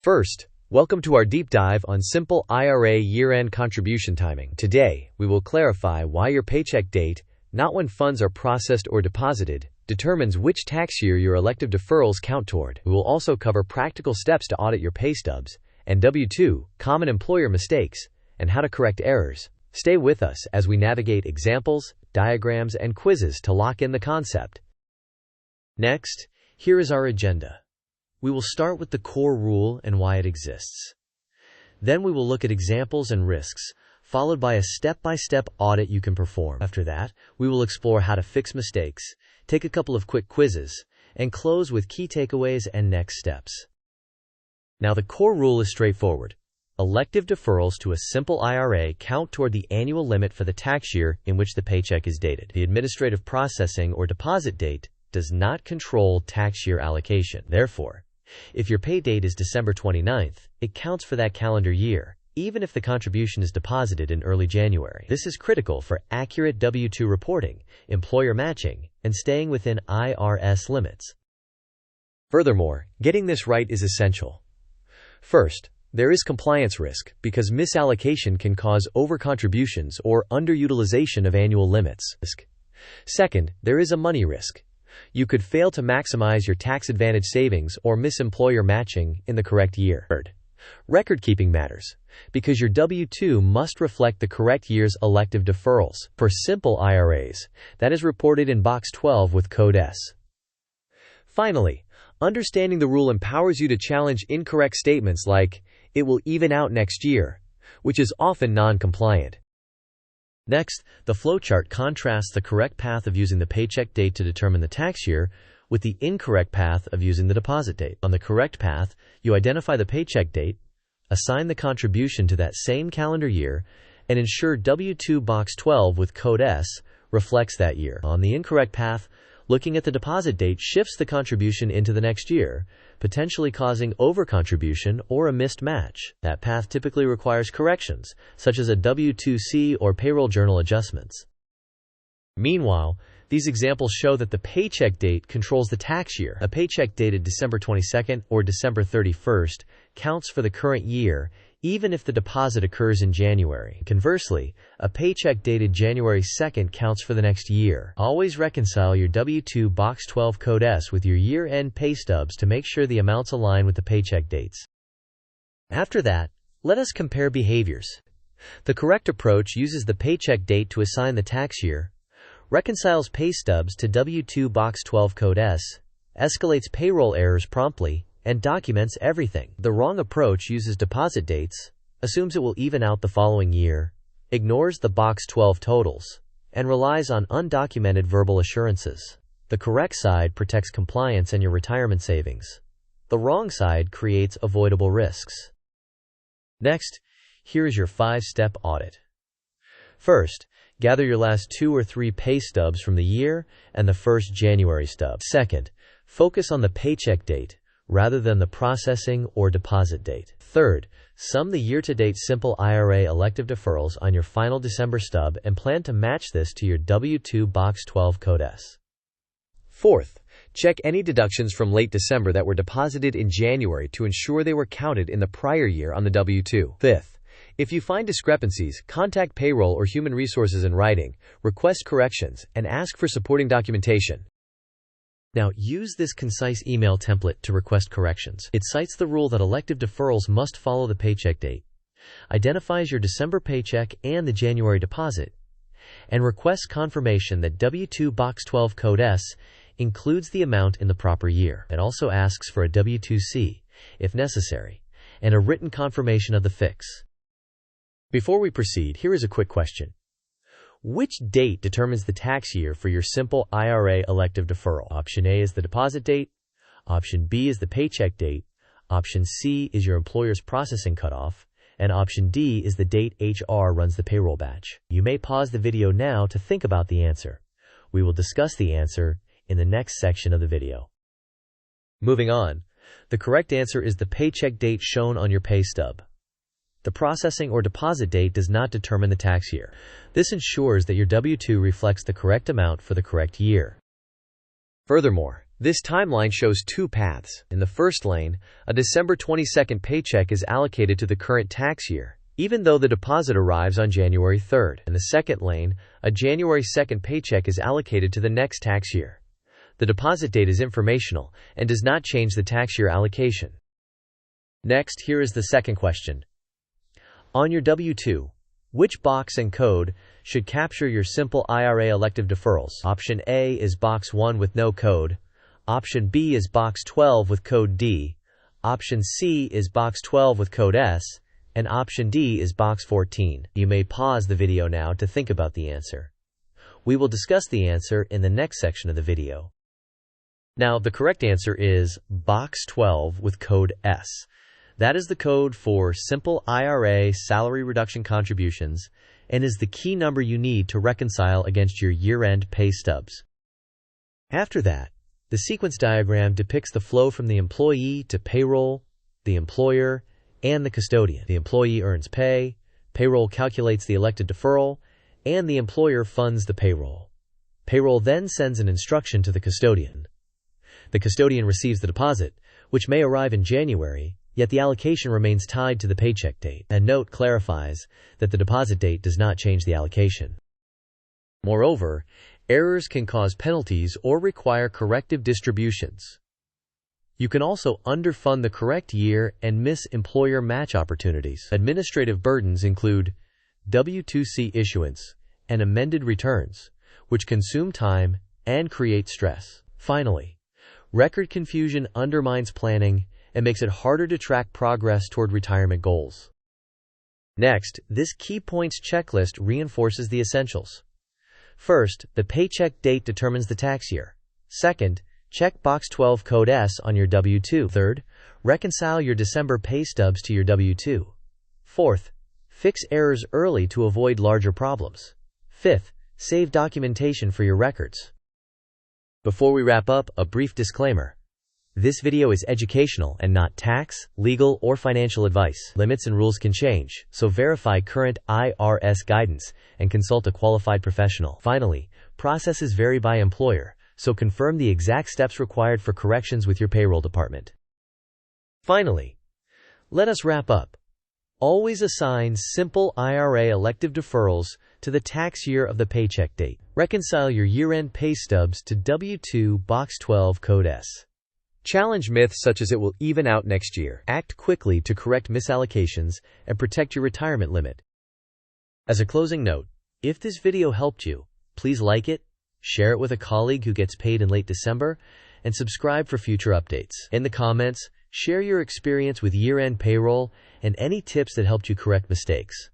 First, welcome to our deep dive on Simple IRA year-end contribution timing. Today, we will clarify why your paycheck date, not when funds are processed or deposited, determines which tax year your elective deferrals count toward. We will also cover practical steps to audit your pay stubs and W-2, common employer mistakes, and how to correct errors. Stay with us as we navigate examples, diagrams, and quizzes to lock in the concept. Next, here is our agenda. We will start with the core rule and why it exists. Then we will look at examples and risks, followed by a step-by-step audit you can perform. After that, we will explore how to fix mistakes, take a couple of quick quizzes, and close with key takeaways and next steps. Now, the core rule is straightforward. Elective deferrals to a simple IRA count toward the annual limit for the tax year in which the paycheck is dated. The administrative processing or deposit date does not control tax year allocation. Therefore, if your pay date is December 29th, it counts for that calendar year, even if the contribution is deposited in early January. This is critical for accurate W-2 reporting, employer matching, and staying within IRS limits. Furthermore, getting this right is essential. First, there is compliance risk because misallocation can cause overcontributions or underutilization of annual limits. Second, there is a money risk. You could fail to maximize your tax advantage savings or miss employer matching in the correct year. Third, record-keeping matters, because your W-2 must reflect the correct year's elective deferrals. For simple IRAs, that is reported in Box 12 with Code S. Finally, understanding the rule empowers you to challenge incorrect statements like, "It will even out next year," which is often non-compliant. Next, the flowchart contrasts the correct path of using the paycheck date to determine the tax year with the incorrect path of using the deposit date. On the correct path, you identify the paycheck date, assign the contribution to that same calendar year, and ensure W-2 Box 12 with Code S reflects that year. On the incorrect path, looking at the deposit date shifts the contribution into the next year, potentially causing overcontribution or a missed match. That path typically requires corrections, such as a W-2C or payroll journal adjustments. Meanwhile, these examples show that the paycheck date controls the tax year. A paycheck dated December 22nd or December 31st counts for the current year, even if the deposit occurs in January. Conversely, a paycheck dated January 2nd counts for the next year. Always reconcile your W-2 Box 12 Code S with your year-end pay stubs to make sure the amounts align with the paycheck dates. After that, let us compare behaviors. The correct approach uses the paycheck date to assign the tax year, reconciles pay stubs to W-2 Box 12 Code S, escalates payroll errors promptly, and documents everything. The wrong approach uses deposit dates, assumes it will even out the following year, ignores the Box 12 totals, and relies on undocumented verbal assurances. The correct side protects compliance and your retirement savings. The wrong side creates avoidable risks. Next, here is your 5-step audit. First, gather your last 2 or 3 pay stubs from the year and the first January stub. Second, focus on the paycheck date rather than the processing or deposit date. Third, sum the year-to-date simple IRA elective deferrals on your final December stub and plan to match this to your W-2 Box 12 Code S. Fourth, check any deductions from late December that were deposited in January to ensure they were counted in the prior year on the W-2. Fifth, if you find discrepancies, contact Payroll or Human Resources in writing, request corrections, and ask for supporting documentation. Now, use this concise email template to request corrections. It cites the rule that elective deferrals must follow the paycheck date, identifies your December paycheck and the January deposit, and requests confirmation that W-2 Box 12 Code S includes the amount in the proper year. It also asks for a W-2C, if necessary, and a written confirmation of the fix. Before we proceed, here is a quick question. Which date determines the tax year for your simple IRA elective deferral? Option A is the deposit date. Option B is the paycheck date. Option C is your employer's processing cutoff. And option D is the date HR runs the payroll batch. You may pause the video now to think about the answer. We will discuss the answer in the next section of the video. Moving on, the correct answer is the paycheck date shown on your pay stub. The processing or deposit date does not determine the tax year. This ensures that your W-2 reflects the correct amount for the correct year. Furthermore, This timeline shows two paths. In the first lane, a December 22nd paycheck is allocated to the current tax year, even though the deposit arrives on January 3rd. In the second lane, a January 2nd paycheck is allocated to the next tax year. The deposit date is informational and does not change the tax year allocation. Next, here is the second question. On your W-2, which box and code should capture your Simple IRA elective deferrals? Option A is box 1 with no code. Option B is box 12 with code D. Option C is box 12 with code S. And option D is box 14. You may pause the video now to think about the answer. We will discuss the answer in the next section of the video. Now, the correct answer is box 12 with code S. That is the code for Simple IRA salary reduction contributions and is the key number you need to reconcile against your year-end pay stubs. After that, the sequence diagram depicts the flow from the employee to payroll, the employer, and the custodian. The employee earns pay, payroll calculates the elected deferral, and the employer funds the payroll. Payroll then sends an instruction to the custodian. The custodian receives the deposit, which may arrive in January, yet the allocation remains tied to the paycheck date. A note clarifies that the deposit date does not change the allocation. Moreover, errors can cause penalties or require corrective distributions. You can also underfund the correct year and miss employer match opportunities. Administrative burdens include W-2C issuance and amended returns, which consume time and create stress. Finally, record confusion undermines planning and makes it harder to track progress toward retirement goals. Next, this key points checklist reinforces the essentials. First, the paycheck date determines the tax year. Second, check box 12 code S on your W-2. Third, reconcile your December pay stubs to your W-2. Fourth, fix errors early to avoid larger problems. Fifth, save documentation for your records. Before we wrap up, a brief disclaimer. This video is educational and not tax, legal, or financial advice. Limits and rules can change, so verify current IRS guidance and consult a qualified professional. Finally, processes vary by employer, so confirm the exact steps required for corrections with your payroll department. Finally, let us wrap up. Always assign Simple IRA elective deferrals to the tax year of the paycheck date. Reconcile your year-end pay stubs to W-2 box 12 code S. Challenge myths such as it will even out next year. Act quickly to correct misallocations and protect your retirement limit. As a closing note, if this video helped you, please like it, share it with a colleague who gets paid in late December, and subscribe for future updates. In the comments, share your experience with year-end payroll and any tips that helped you correct mistakes.